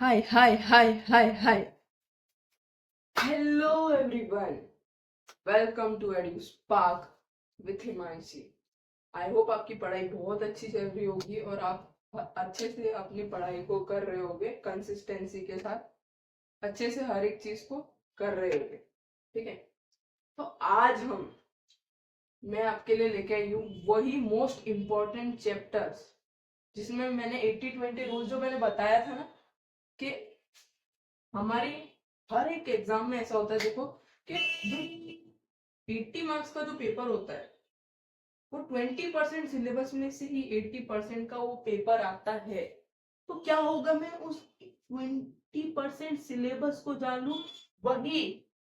Hi, hi, hi, hi, hi. Hello everyone. Welcome to Edu Spark with Himanshi. I hope आपकी पढ़ाई बहुत अच्छी चल रही होगी और आप अच्छे से अपनी पढ़ाई को कर रहे होगे, कंसिस्टेंसी के साथ अच्छे से हर एक चीज को कर रहे होगे. ठीक है. तो आज मैं आपके लिए लेके आई हूँ वही मोस्ट इम्पोर्टेंट चैप्टर्स जिसमें मैंने 80-20 रूल जो मैंने बताया था ना कि हमारी हर एक एग्जाम में ऐसा होता है. देखो कि जो 80 मार्क्स का जो पेपर होता है वो 20% सिलेबस में से ही 80% का वो पेपर आता है. तो क्या होगा, मैं उस 20% सिलेबस को जान लूं. वही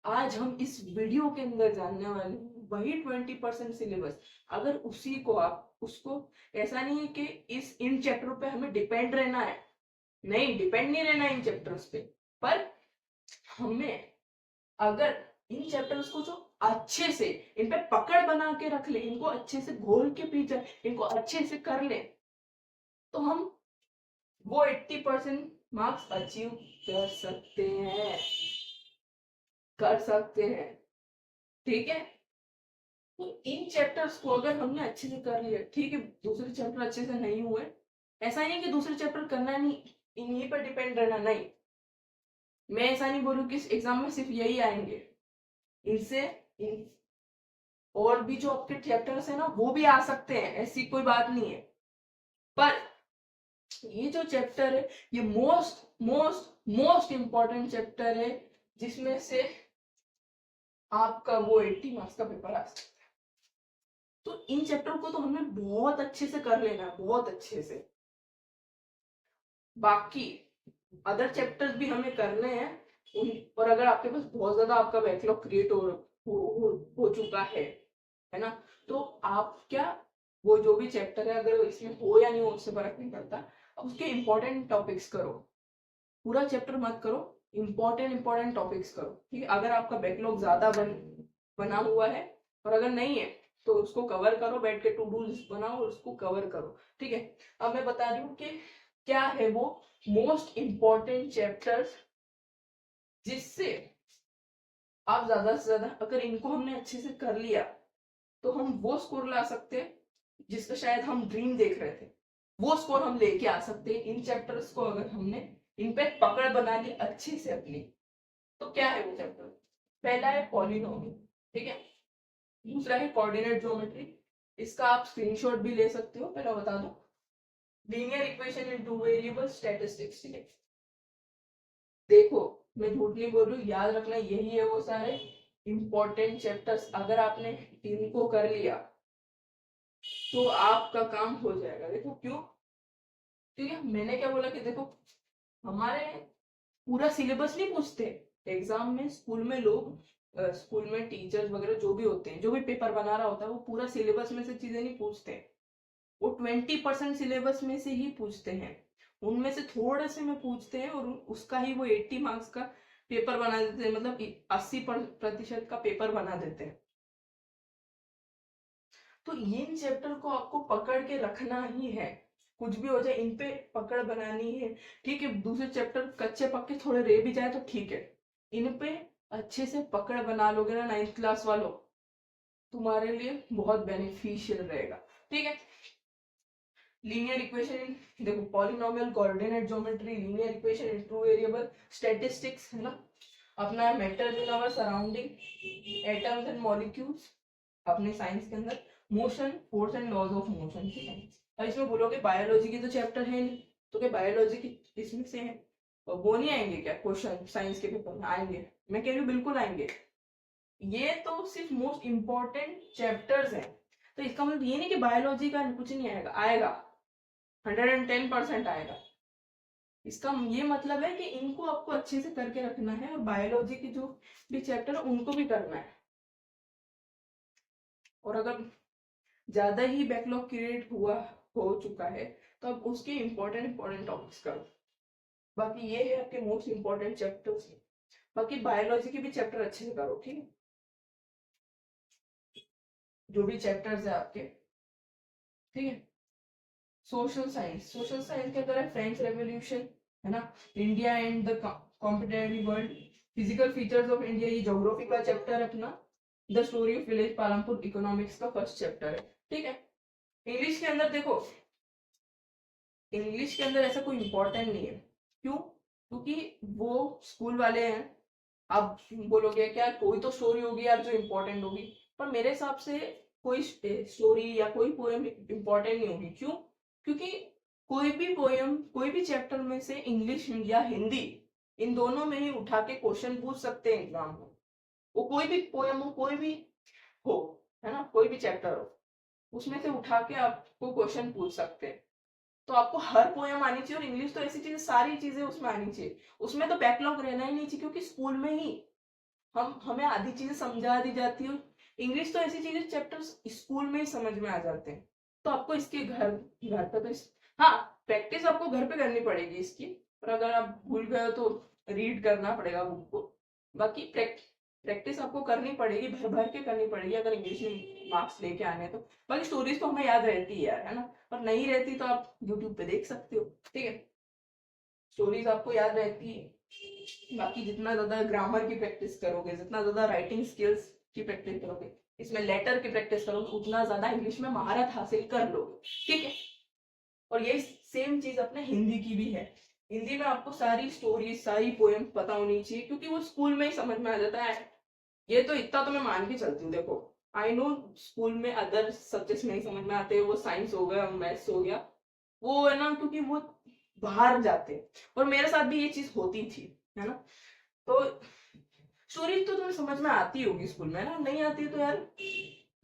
आज हम इस वीडियो के अंदर जानने वाले हैं. वही 20% सिलेबस, अगर उसी को आप उसको, ऐसा नहीं है कि इस इन चैप्टरों पे हमें डिपेंड रहना है. नहीं, डिपेंड नहीं रहना इन चैप्टर्स पे. पर हमें अगर इन चैप्टर्स को जो अच्छे से इन पे पकड़ बना के रख ले, इनको अच्छे से घोल के पी जाए, इनको अच्छे से कर ले, तो हम वो 80% मार्क्स अचीव कर सकते हैं. कर सकते हैं. ठीक है. तो इन चैप्टर्स को अगर हमने अच्छे से कर लिया, ठीक है, दूसरे चैप्टर अच्छे से नहीं हुए, ऐसा नहीं कि दूसरे चैप्टर करना नहीं, इन्हीं पर डिपेंड रहना. नहीं, मैं ऐसा नहीं बोलूं कि इस एग्जाम में सिर्फ यही आएंगे. इनसे इन और भी जो आपके चैप्टर्स है ना वो भी आ सकते हैं, ऐसी कोई बात नहीं है. पर ये जो चैप्टर है ये most most most important chapter है, जिसमें से आपका वो 80 मार्क्स का पेपर आ सकता है. तो इन चैप्टर को तो हमें बहुत अच्छे से कर लेना है, बहुत अच्छे से. बाकी अदर चैप्टर्स भी हमें करने हैं. और अगर आपके पास बहुत ज्यादा आपका बैकलॉग क्रिएट हो चुका है ना, तो आप क्या, वो जो भी चैप्टर है अगर इसमें हो या नहीं हो उससे फर्क नहीं पड़ता. अब उसके इंपॉर्टेंट टॉपिक्स करो. पूरा चैप्टर मत करो, इंपॉर्टेंट इंपॉर्टेंट टॉपिक्स करो. ठीक है. अगर आपका बैकलॉग ज्यादा बना हुआ है और अगर नहीं है तो उसको कवर करो, बैठ के टू डू लिस्ट बनाओ और उसको कवर करो. ठीक है. अब मैं बता रही हूँ कि क्या है वो मोस्ट इंपॉर्टेंट चैप्टर्स, जिससे आप ज्यादा से ज्यादा, अगर इनको हमने अच्छे से कर लिया तो हम वो स्कोर ला सकते हैं जिसका शायद हम ड्रीम देख रहे थे. वो स्कोर हम लेके आ सकते हैं इन चैप्टर्स को अगर हमने इन पे पकड़ बना ली अच्छे से अपनी. तो क्या है वो चैप्टर? पहला है पॉलिनोमियल. ठीक है. दूसरा है कोऑर्डिनेट ज्योमेट्री. इसका आप स्क्रीनशॉट भी ले सकते हो, पहले बता दो. Linear equation in two variable statistics. ठीक है. देखो, मैं झूठ नहीं बोल रही हूँ, याद रखना यही है वो सारे इंपॉर्टेंट चैप्टर्स. अगर आपने इनको कर लिया तो आपका काम हो जाएगा. देखो क्यों? क्योंकि मैंने क्या बोला कि देखो, हमारे पूरा सिलेबस नहीं पूछते एग्जाम में. स्कूल में लोग, स्कूल में टीचर्स वगैरह जो भी होते हैं, जो भी पेपर बना रहा होता है, वो पूरा सिलेबस में से चीजें नहीं पूछते. वो 20% सिलेबस में से ही पूछते हैं. उनमें से थोड़े से में पूछते हैं और उसका ही वो 80 मार्क्स का पेपर बना देते हैं, मतलब 80% का पेपर बना देते हैं. तो इन चैप्टर को आपको पकड़ के रखना ही है. कुछ भी हो जाए इन पे पकड़ बनानी है. ठीक है. दूसरे चैप्टर कच्चे पक्के थोड़े रह भी जाए तो ठीक है. इन पे अच्छे से पकड़ बना लोगे ना 9th क्लास वालों, तुम्हारे लिए बहुत बेनिफिशियल रहेगा. ठीक है. लीनियर इक्वेशन, देखो polynomial, coordinate geometry, linear equation in two variable, statistics है ना, अपना matter in our surrounding, atoms and molecules अपने साइंस के अंदर, motion, force and laws of motion. ठीक है. अब इसमें बोलोगे बायोलॉजी की तो चैप्टर है नहीं, तो क्या बायोलॉजी की इसमें से है? और वो नहीं आएंगे क्या क्वेश्चन साइंस के पेपर में? आएंगे. मैं कह रही हूँ बिल्कुल आएंगे. ये तो सिर्फ मोस्ट इंपॉर्टेंट चैप्टर्स हैं. तो इसका मतलब ये नहीं कि बायोलॉजी का कुछ नहीं आएगा. आएगा, 110% आएगा. इसका ये मतलब है कि इनको आपको अच्छे से करके रखना है और बायोलॉजी की जो भी चैप्टर है उनको भी करना है. और अगर ज्यादा ही बैकलॉग क्रिएट हो चुका है तो अब उसके इंपॉर्टेंट इंपॉर्टेंट टॉपिक्स करो. बाकी ये है आपके मोस्ट इंपॉर्टेंट चैप्टर्स. बाकी बायोलॉजी के भी चैप्टर अच्छे से करो. ठीक है. जो भी चैप्टर्स है आपके. ठीक है. सोशल साइंस, सोशल साइंस के अंदर है फ्रेंच रेवोल्यूशन, है ना, India and the competitive world, physical features of India, ये ज्योग्राफी का चैप्टर है अपना, the story of village Palampur economics का फर्स्ट चैप्टर है, ठीक है। इंग्लिश के अंदर देखो, इंग्लिश के अंदर ऐसा कोई इंपॉर्टेंट नहीं है, क्यों, क्योंकि वो स्कूल वाले हैं। आप बोलोगे क्या कोई तो स्टोरी होगी यार जो इम्पोर्टेंट होगी, पर मेरे हिसाब से कोई स्टोरी या कोई पोएम इम्पोर्टेंट नहीं होगी, क्यों, क्योंकि कोई भी पोएम, कोई भी चैप्टर में से इंग्लिश या हिंदी, इन दोनों में ही उठा के क्वेश्चन पूछ सकते हैं एग्जाम में। वो कोई भी पोएम हो, कोई भी हो, है ना, कोई भी चैप्टर हो, उसमें से उठा के आपको क्वेश्चन पूछ सकते हैं। तो आपको हर पोएम आनी चाहिए, और इंग्लिश तो ऐसी चीज, सारी चीजें उसमें आनी चाहिए, उसमें तो बैकलॉग रहना ही नहीं चाहिए, क्योंकि स्कूल में ही हमें आधी चीजें समझा दी जाती है। इंग्लिश तो ऐसी चीजें चैप्टर्स स्कूल में ही समझ में आ जाते हैं। तो आपको इसके घर घर पे तो हाँ, प्रैक्टिस आपको घर पे करनी पड़ेगी इसकी, पर अगर आप भूल गए हो तो रीड करना पड़ेगा बुक को। बाकी प्रैक्टिस आपको करनी पड़ेगी, भर भर के करनी पड़ेगी अगर इंग्लिश में मार्क्स लेके आने हैं तो। बाकी स्टोरीज तो हमें याद रहती है यार, है ना, और नहीं रहती तो आप यूट्यूब पे देख सकते हो, ठीक है। स्टोरीज आपको याद रहती है। बाकी जितना ज्यादा ग्रामर की प्रैक्टिस करोगे, जितना ज्यादा राइटिंग स्किल्स की प्रैक्टिस करोगे, इसमें लेटर की प्रैक्टिस करोगे, उतना ज्यादा इंग्लिश में महारत हासिल कर लोगे, ठीक है। और ये सेम चीज अपने हिंदी की भी है। हिंदी में आपको सारी स्टोरी, सारी पोएम पता होनी चाहिए, क्योंकि वो स्कूल में ही समझ में आ जाता है। ये तो इतना तो मैं मान के चलती हूँ, देखो आई नो स्कूल में अदर सब्जेक्ट्स नहीं समझ में आते, वो साइंस हो गया, मैथ्स हो गया, वो है ना, क्योंकि वो बाहर जाते हैं, और मेरे साथ भी ये चीज होती थी, है ना। तो स्टोरी तो तुम्हें समझ में आती होगी स्कूल में, है ना, नहीं आती तो यार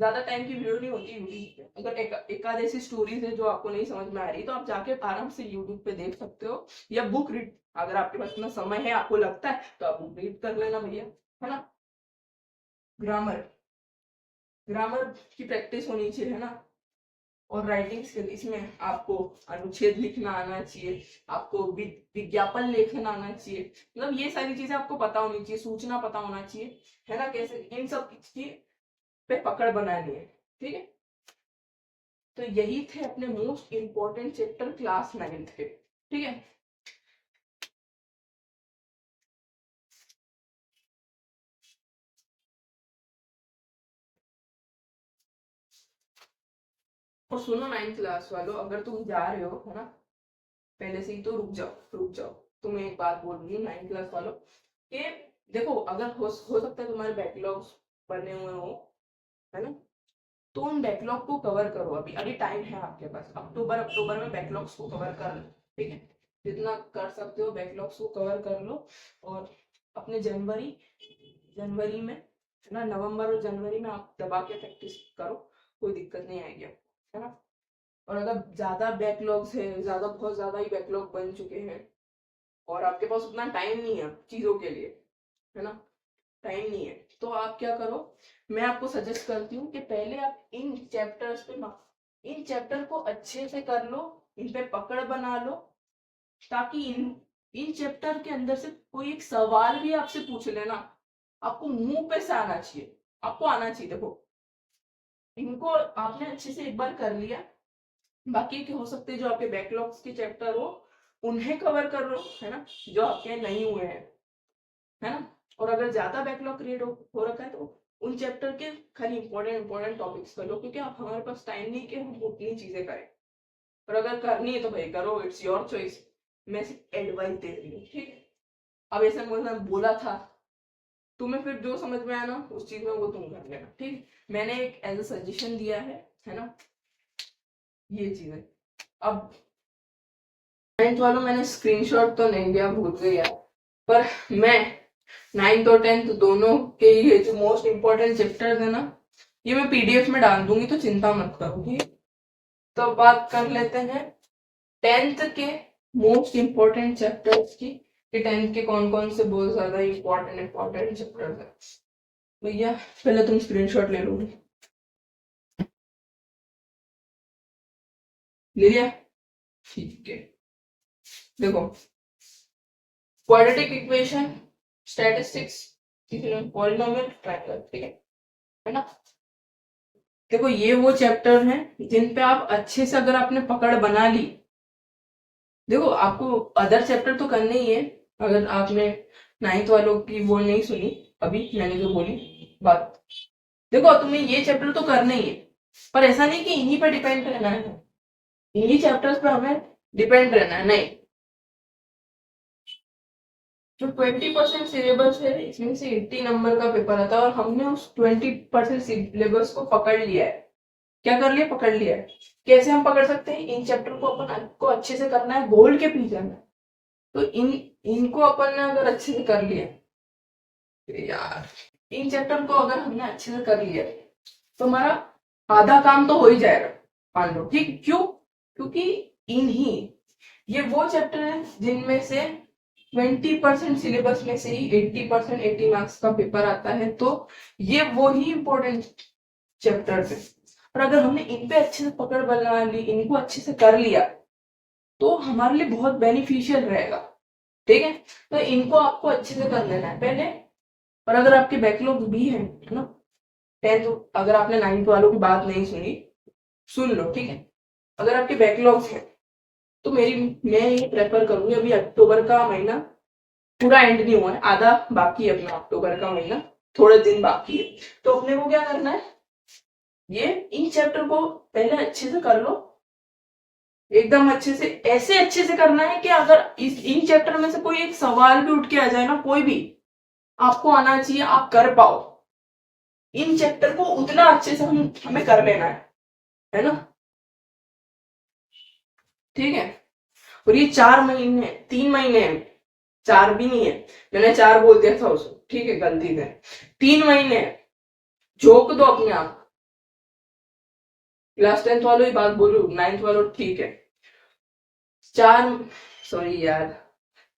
ज्यादा टाइम की वीडियो नहीं होती यूट्यूब पे। अगर एक आध ऐसी स्टोरीज है जो आपको नहीं समझ में आ रही, तो आप जाके आराम से यूट्यूब पे देख सकते हो, या बुक रीड, अगर आपके पास इतना समय है, आपको लगता है, तो आप बुक रीड कर लेना भैया, है ना। ग्रामर, ग्रामर की प्रैक्टिस होनी चाहिए, है ना। और राइटिंग स्किल, इसमें आपको अनुच्छेद लिखना आना चाहिए, आपको विज्ञापन लेखन आना चाहिए, मतलब ये सारी चीजें आपको पता होनी चाहिए, सूचना पता होना चाहिए, है ना, कैसे इन सब की पे पकड़ बनानी है, ठीक है। तो यही थे अपने most important chapter class 9th के, ठीक है। और सुनो 9th क्लास वालों, अगर तुम जा रहे हो, है ना, पहले से ही तो रुक जाओ, रुक जाओ। तुम्हें एक बात बोल रही हूँ 9th क्लास वालों, कि देखो अगर हो सकता है तुम्हारे बैकलॉग्स बने हुए हो, है ना, तो उन बैकलॉग को कवर करो, अभी अभी टाइम है आपके पास, अक्टूबर अक्टूबर में बैकलॉग्स को कवर कर लो, ठीक है। जितना कर सकते हो बैकलॉग्स को कवर कर लो, और अपने जनवरी जनवरी में, है ना, नवंबर और जनवरी में आप दबा के प्रैक्टिस करो, कोई दिक्कत नहीं आएगी आपको, है ना। और अगर ज्यादा बैकलॉग्स है, ज्यादा बहुत ज्यादा ही बैकलॉग बन चुके हैं, और आपके पास उतना टाइम नहीं है चीजों के लिए, है ना, टाइम नहीं है, तो आप क्या करो, मैं आपको सजेस्ट करती हूँ कि पहले आप इन चैप्टर्स पे, इन चैप्टर को अच्छे से कर लो, इन पे पकड़ बना लो, ताकि इन चैप्टर के अंदर से कोई एक सवाल भी आपसे पूछ लेना, आपको मुंह पे से आना चाहिए, आपको आना चाहिए। देखो इनको आपने अच्छे से एक बार कर लिया, बाकी के हो सकते हैं जो आपके बैकलॉग्स के चैप्टर हो, उन्हें कवर कर लो, है ना, जो आपके नहीं हुए हैं, है ना। और अगर ज्यादा बैकलॉग क्रिएट हो रखा है, तो उन चैप्टर के खाली इंपॉर्टेंट टॉपिक्स कर लो, क्योंकि आप हमारे पास टाइम नहीं कि हम उतनी चीजें करें। पर अगर करनी है तो भाई करो, इट्स योर चॉइस, मैं सिर्फ एडवाइस दे रही हूँ, ठीक है। अब ऐसे मैंने बोला था, तुम्हें फिर जो समझ में आया ना उस चीज में वो तुम कर लेना, ठीक। मैंने एक एज अ सजेशन दिया है ना, ये चीज है। अब 9th वालों मैंने स्क्रीनशॉट तो नहीं लिया, भूल गई यार, पर मैं 9th और 10th दोनों के ये जो मोस्ट इंपॉर्टेंट चैप्टर्स है ना, ये मैं पीडीएफ में डाल दूंगी, तो चिंता मत करो, ठीक है। तो बात कर लेते हैं 10th के मोस्ट इंपॉर्टेंट चैप्टर्स की, कि 10th के कौन कौन से बहुत ज्यादा इंपॉर्टेंट चैप्टर्स है। भैया पहले तुम स्क्रीनशॉट ले लो, ले लिया, ठीक है। देखो quadratic equation, statistics, polynomial, triangle, ठीक है ना। देखो ये वो चैप्टर हैं जिन पे आप अच्छे से, अगर आपने पकड़ बना ली, देखो आपको अदर चैप्टर तो करने ही है। अगर आपने 9th वालों की वो नहीं सुनी अभी मैंने जो बोली बात, देखो तुम्हें ये चैप्टर तो करना ही है, पर ऐसा नहीं कि इन्हीं पर डिपेंड रहना है, इन्हीं चैप्टर्स पर हमें डिपेंड रहना है, नहीं। जो 20% सिलेबस है इसमें से 80 नंबर का पेपर आता है और हमने उस 20% सिलेबस को पकड़ लिया है। क्या कर लिया? पकड़ लिया है। कैसे हम पकड़ सकते हैं? इन चैप्टर को अपन को अच्छे से करना है, गोल के पीछे में। तो इनको अपन ने अगर अच्छे से कर लिया यार, इन चैप्टर को अगर हमने अच्छे से कर लिया तो हमारा आधा काम तो हो ही जाएगा, मान लो। ठीक, क्यों? क्योंकि इन्हीं ये वो चैप्टर है जिनमें से 20% सिलेबस में से ही 80% 80 मार्क्स का पेपर आता है, तो ये वो ही इंपॉर्टेंट चैप्टर है। और अगर हमने इन पे अच्छे से पकड़ बना ली, इनको अच्छे से कर लिया, तो हमारे लिए बहुत बेनिफिशियल रहेगा। ठीक है, तो इनको आपको अच्छे से कर लेना है पहले। और अगर आपके बैकलॉग भी है ना, 10th, अगर आपने 9th वालों की बात नहीं सुनी, सुन लो, ठीक है। अगर आपके बैकलॉग है तो मैं ये प्रेफर करूंगी, अभी अक्टूबर का महीना पूरा एंड नहीं हुआ है, आधा बाकी है अपना अक्टूबर का महीना, थोड़े दिन बाकी है। तो अपने को क्या करना है, ये इन चैप्टर को पहले अच्छे से कर लो, एकदम अच्छे से, ऐसे अच्छे से करना है कि अगर इन चैप्टर में से कोई एक सवाल भी उठ के आ जाए ना, कोई भी आपको आना चाहिए, आप कर पाओ। इन चैप्टर को उतना अच्छे से हमें कर लेना है ना। ठीक है, और ये 4 महीने 3 महीने हैं, 4 भी नहीं है, मैंने 4 बोल दिया था उसको, ठीक है, गलती से। 3 महीने झोंक दो अपने आप। क्लास 10th वालों ही बात बोलू, 9th वालों ठीक है। 4, सॉरी यार,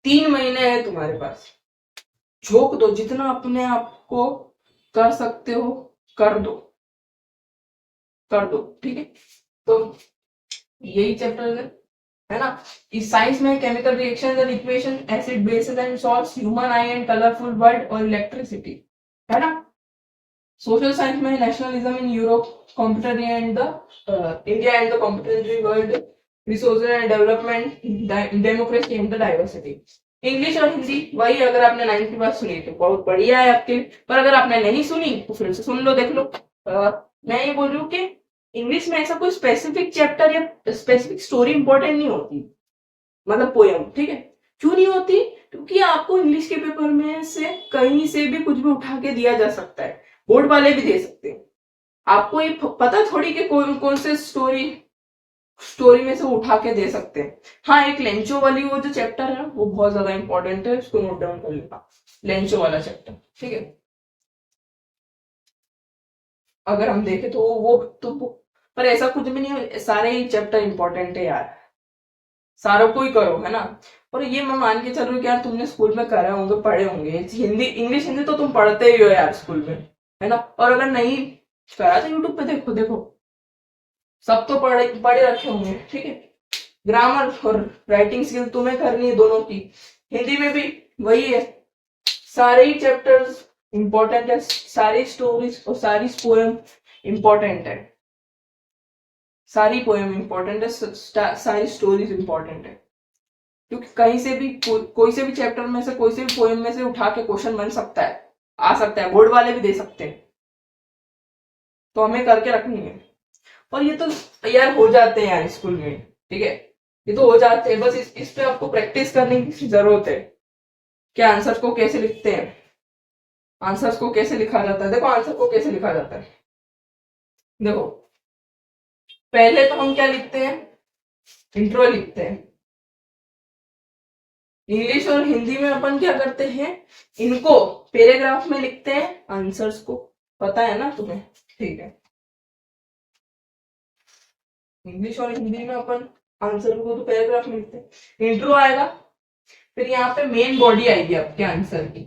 3 महीने है तुम्हारे पास, झोंक दो, जितना अपने आप को कर सकते हो कर दो, कर दो, ठीक है। तो यही चैप्टर है ना। इस साइंस में chemical reaction and equation, acid bases and salts, human eye and colourful world और इलेक्ट्रिसिटी, है ना। सोशल साइंस में nationalism in Europe, computer and the India and the कंप्यूटरी world, resources and development, democracy and the diversity. English और हिंदी वही, अगर आपने 9th की बात सुनी तो बहुत बढ़िया है आपके, पर अगर आपने नहीं सुनी तो फिर से सुन लो, देख लो। मैं ये बोल रही हूँ कि इंग्लिश में ऐसा कोई स्पेसिफिक चैप्टर या स्पेसिफिक स्टोरी इंपॉर्टेंट नहीं होती, मतलब पोयम, ठीक है। क्यों नहीं होती? क्योंकि आपको इंग्लिश के पेपर में से कहीं से भी कुछ भी उठा के दिया जा सकता है, बोर्ड वाले भी दे सकते हैं। आपको ये पता थोड़ी कि कौन कौन से स्टोरी स्टोरी में से उठा के दे सकते हैं। हाँ, एक लेंचो वाली वो जो चैप्टर है वो बहुत ज्यादा इंपॉर्टेंट है, उसको नोट डाउन कर लेना, लेंचो वाला चैप्टर, ठीक है। अगर हम देखें तो वो तो पर ऐसा कुछ भी नहीं है, सारे ही चैप्टर इंपॉर्टेंट है यार, सारों को ही करो, है ना। और ये मैं मान के चल रही हूँ कि यार तुमने स्कूल में करे होंगे, पढ़े होंगे, हिंदी इंग्लिश हिंदी तो तुम पढ़ते ही हो यार स्कूल में, है ना। और अगर नहीं करा तो यूट्यूब पे देखो, देखो सब तो पढ़े पढ़े रखे होंगे, ठीक है। ग्रामर और राइटिंग स्किल तुम्हें करनी है दोनों की, हिंदी में भी वही है, सारे ही चैप्टर्स इंपॉर्टेंट है, सारी स्टोरीज और सारी पोएम इंपॉर्टेंट है, सारी पोएम इंपॉर्टेंट है, सारी स्टोरीज इंपॉर्टेंट है। क्योंकि कहीं से भी कोई से भी चैप्टर में से, कोई से भी पोएम में से उठा के क्वेश्चन बन सकता है, आ सकता है, बोर्ड वाले भी दे सकते हैं, तो हमें करके रखनी है। और ये तो यार हो जाते हैं यार स्कूल में, ठीक है, ये तो हो जाते हैं, बस इस पे आपको प्रैक्टिस करने की जरूरत है कि आंसर को कैसे लिखते हैं, आंसर्स को कैसे लिखा जाता है। देखो आंसर को कैसे लिखा जाता है, देखो पहले तो हम क्या लिखते हैं, इंट्रो लिखते हैं। इंग्लिश और हिंदी में अपन क्या करते हैं, इनको पैराग्राफ में लिखते हैं, आंसर्स को, पता है ना तुम्हें, ठीक है। इंग्लिश और हिंदी में अपन आंसर को तो पैराग्राफ में लिखते हैं, इंट्रो आएगा, फिर यहाँ पे मेन बॉडी आएगी आपके आंसर की,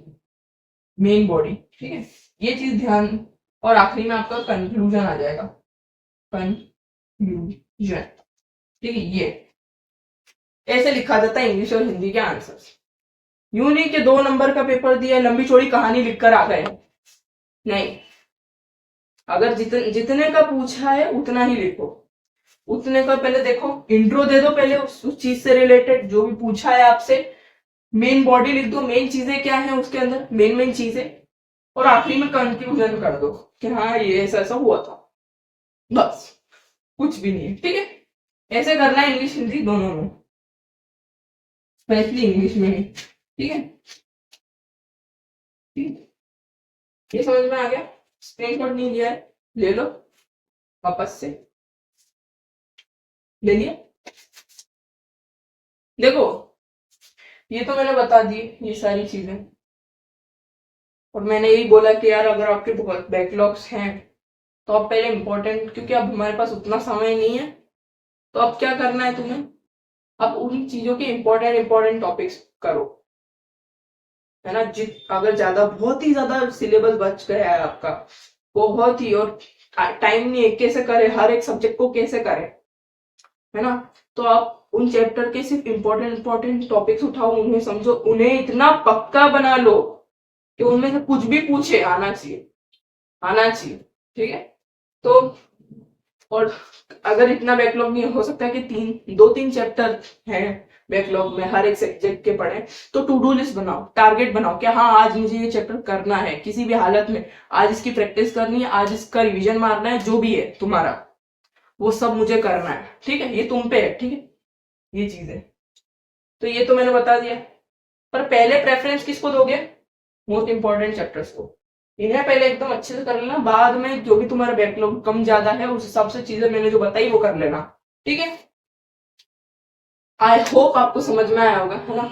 मेन बॉडी, ठीक है, ये चीज ध्यान। और आखिरी में आपका कंक्लूजन आ जाएगा, कंक्लूजन, ठीक है। ये ऐसे लिखा जाता है इंग्लिश और हिंदी के आंसर। यूं नहीं कि 2 नंबर का पेपर दिया, लंबी चौड़ी कहानी लिखकर आ गए, नहीं। अगर जितने का पूछा है उतना ही लिखो, उतने का पहले देखो, इंट्रो दे दो पहले उस चीज से रिलेटेड जो भी पूछा है आपसे, मेन बॉडी लिख दो, मेन चीजें क्या है उसके अंदर, मेन मेन चीजें, और आखिरी में कंक्लूजन कर दो कि हाँ ये ऐसा ऐसा हुआ था, बस कुछ भी नहीं है, ठीक है। ऐसे करना है इंग्लिश हिंदी दोनों में, स्पेशली इंग्लिश में ही, ठीक है। ये समझ में आ गया? स्क्रीनशॉट नहीं लिया है, ले लो वापस से, ले लिया। देखो ये तो मैंने बता दी ये सारी चीजें, और मैंने यही बोला कि यार अगर आपके बहुत बैकलॉग्स हैं तो आप पहले इंपॉर्टेंट, क्योंकि अब हमारे पास उतना समय नहीं है, तो अब क्या करना है तुम्हें, अब उन चीजों के इंपॉर्टेंट इंपॉर्टेंट टॉपिक्स करो, है ना। अगर ज्यादा बहुत ही ज्यादा सिलेबस बच गया है आपका, बहुत ही, और टाइम नहीं है, कैसे करे हर एक सब्जेक्ट को कैसे करे, है ना। तो आप उन चैप्टर के सिर्फ इंपॉर्टेंट इंपॉर्टेंट टॉपिक्स उठाओ, उन्हें समझो, उन्हें इतना पक्का बना लो कि उनमें से कुछ भी पूछे आना चाहिए, आना चाहिए, ठीक है। तो और अगर इतना बैकलॉग नहीं हो सकता कि 2-3 चैप्टर हैं बैकलॉग में हर एक सब्जेक्ट के पढ़े, तो टू डू लिस्ट बनाओ, टारगेट बनाओ कि हाँ आज मुझे ये चैप्टर करना है किसी भी हालत में, आज इसकी प्रैक्टिस करनी है, आज इसका रिवीजन मारना है, जो भी है तुम्हारा वो सब मुझे करना है, ठीक है। ये तुम पे है, ठीक है, ये चीज है। तो ये तो मैंने बता दिया, पर पहले प्रेफरेंस किसको दोगे, मोस्ट इंपॉर्टेंट चैप्टर्स को, इन्हें पहले एकदम अच्छे से कर लेना, बाद में जो भी तुम्हारा बैकलॉग कम ज्यादा है उस हिसाब से चीजें मैंने जो बताई वो कर लेना, ठीक है। आई होप आपको समझ में आया होगा, है ना,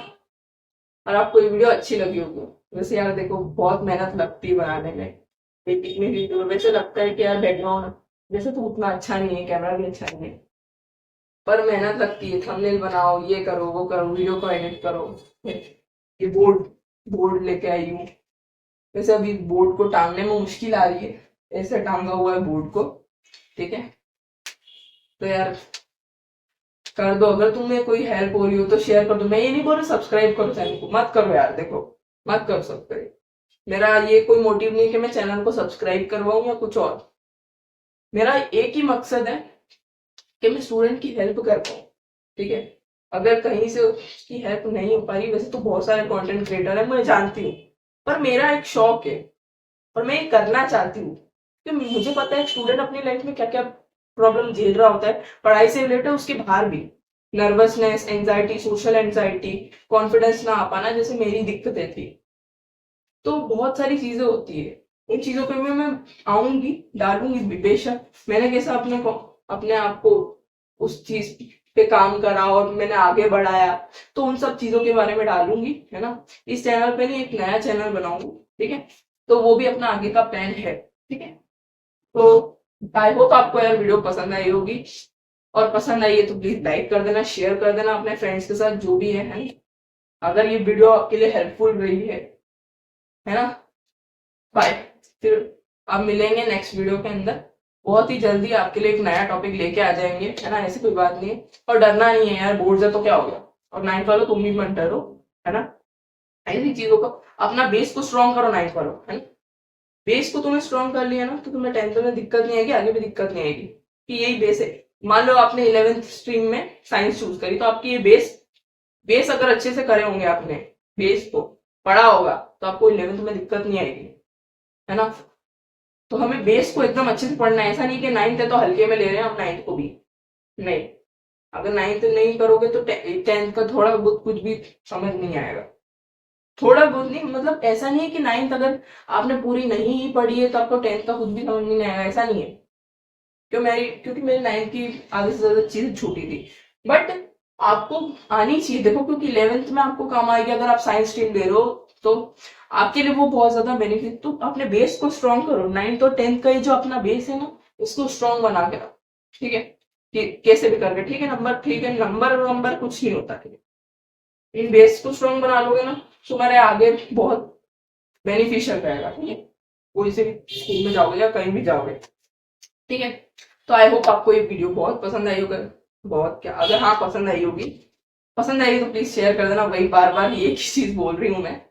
और आपको ये वीडियो अच्छी लगी होगी। वैसे यार देखो बहुत मेहनत लगती है बनाने में एक इतनी वीडियो, वैसे लगता है कि यार बैकग्राउंड वैसे तो उतना अच्छा नहीं है, कैमरा भी अच्छा नहीं है, पर मेहनत लगती है, थंबनेल बनाओ, ये करो वो करो, वीडियो को एडिट करो, ये बोर्ड बोर्ड लेके आई हूँ, वैसे अभी बोर्ड को टांगने में मुश्किल आ रही है, ऐसे टांगा हुआ है बोर्ड को, ठीक है। तो यार कर दो, अगर तुम्हें कोई हेल्प हो रही हो तो शेयर कर दो, मैं ये नहीं बोल रहा सब्सक्राइब करो चैनल को, मत करो यार, देखो मत करो सब्सक्राइब, मेरा ये कोई मोटिव नहीं कि मैं चैनल को सब्सक्राइब करवाऊं या कुछ और, मेरा एक ही मकसद है कि मैं स्टूडेंट की हेल्प कर पाऊँ, ठीक है। अगर कहीं से उसकी हेल्प नहीं हो पा रही, वैसे तो बहुत सारे कंटेंट क्रिएटर है मैं जानती हूँ, पर मेरा एक शौक है और मैं ये करना चाहती हूँ, कि मुझे पता है स्टूडेंट अपनी लाइफ में क्या क्या प्रॉब्लम झेल रहा होता है, पढ़ाई से रिलेटेड उसके बाहर भी, nervousness, anxiety, social anxiety, confidence ना आ पाना, जैसे मेरी दिक्कतें थी, तो बहुत सारी चीजें होती है, उन चीजों पे भी मैं आऊंगी, डालूंगी भी, बेशक मैंने कैसा अपने आप को उस चीज पे काम करा और मैंने आगे बढ़ाया, तो उन सब चीजों के बारे में डालूंगी, है ना। इस चैनल पे नहीं, एक नया चैनल बनाऊंगी, ठीक है, तो वो भी अपना आगे का प्लान है, ठीक है। तो आई होप आपको यार वीडियो पसंद आई होगी, और पसंद आई है तो प्लीज लाइक कर देना, शेयर कर देना अपने फ्रेंड्स के साथ जो भी है ना, अगर ये वीडियो आपके लिए हेल्पफुल रही है ना। बाय, फिर अब मिलेंगे नेक्स्ट वीडियो के अंदर, बहुत ही जल्दी आपके लिए एक नया टॉपिक लेके आ जाएंगे, है ना, ऐसी कोई बात नहीं है, और डरना नहीं है यार, बोर्ड से तो क्या हो गया, और 9th वालों तुम भी मत डरो, है ना, ऐसी चीजों को अपना बेस को स्ट्रॉन्ग करो, 9th वालों, है ना, बेस को तुमने स्ट्रॉन्ग कर लिया ना तो तुम्हें 10th में दिक्कत नहीं आएगी, आगे भी दिक्कत नहीं आएगी, कि यही बेस है। मान लो आपने 11th स्ट्रीम में साइंस चूज करी, तो आपकी ये बेस बेस अगर अच्छे से करे होंगे आपने, बेस को पढ़ा होगा, तो आपको 11th में दिक्कत नहीं आएगी, है ना। तो हमें बेस को एकदम अच्छे से पढ़ना है, ऐसा नहीं कि 9th है तो हल्के में ले रहे हैं हम 9th को भी, नहीं, अगर 9th नहीं करोगे तो 10th का थोड़ा बहुत कुछ भी समझ नहीं आएगा, थोड़ा बहुत नहीं, मतलब ऐसा नहीं है कि 9th अगर आपने पूरी नहीं ही पढ़ी है तो आपको 10th का कुछ भी समझ नहीं आएगा, ऐसा नहीं है, क्योंकि मेरी 9th की आधे से ज्यादा चीज छूटी थी, बट आपको आनी चाहिए, देखो क्योंकि 11th में आपको काम आएगी, अगर आप साइंस स्ट्रीम ले रहे हो तो आपके लिए वो बहुत ज्यादा बेनिफिट, तो अपने बेस को स्ट्रॉन्ग करो, 9th और 10th का ये जो अपना बेस है ना, इसको स्ट्रॉन्ग बना के रखो, ठीक है, कि कैसे भी करके, ठीक है, नंबर ठीक है, नंबर नंबर कुछ नहीं होता, ठीक है, इन बेस को स्ट्रॉन्ग बना लोगे ना, तुम्हारे आगे बहुत बेनिफिशियल रहेगा, ठीक है, कोई से भी स्कूल में जाओगे या कहीं भी जाओगे, ठीक है। तो आई होप आपको ये वीडियो बहुत पसंद आई होगा, बहुत क्या, अगर हाँ पसंद आई होगी, पसंद आई तो प्लीज शेयर कर देना, वही बार बार ये चीज बोल रही हूँ मैं,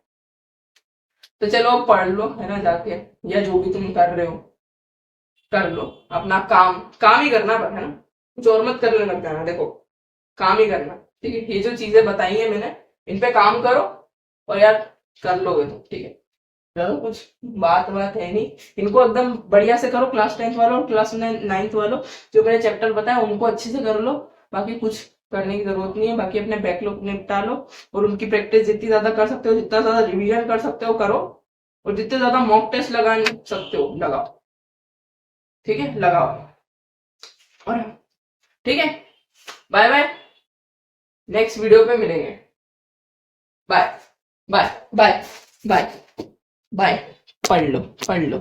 तो चलो अब पढ़ लो, है ना, जाके, या जो भी तुम कर रहे हो कर लो, अपना काम काम ही करना पर, है ना, कुछ और मत करने लग जाना, देखो काम ही करना, ठीक है। ये जो चीजें बताई है मैंने, इन पे काम करो और यार कर लोगे तुम, ठीक है। चलो कुछ बात बात है नहीं, इनको एकदम बढ़िया से करो, क्लास 10th वालों और क्लास 9th वालों, जो मैंने चैप्टर बताया उनको अच्छे से कर लो, बाकी कुछ करने की जरूरत नहीं है। बाकी अपने बैकलॉग निपटा लो और उनकी प्रैक्टिस जितनी ज्यादा कर सकते हो, जितना ज्यादा रिवीजन कर सकते हो करो, और जितने ज्यादा मॉक टेस्ट लगा सकते हो लगाओ, ठीक है, लगाओ। और ठीक है, बाय बाय, नेक्स्ट वीडियो पे मिलेंगे। Bye bye bye bye bye. पढ़ लो पढ़ लो।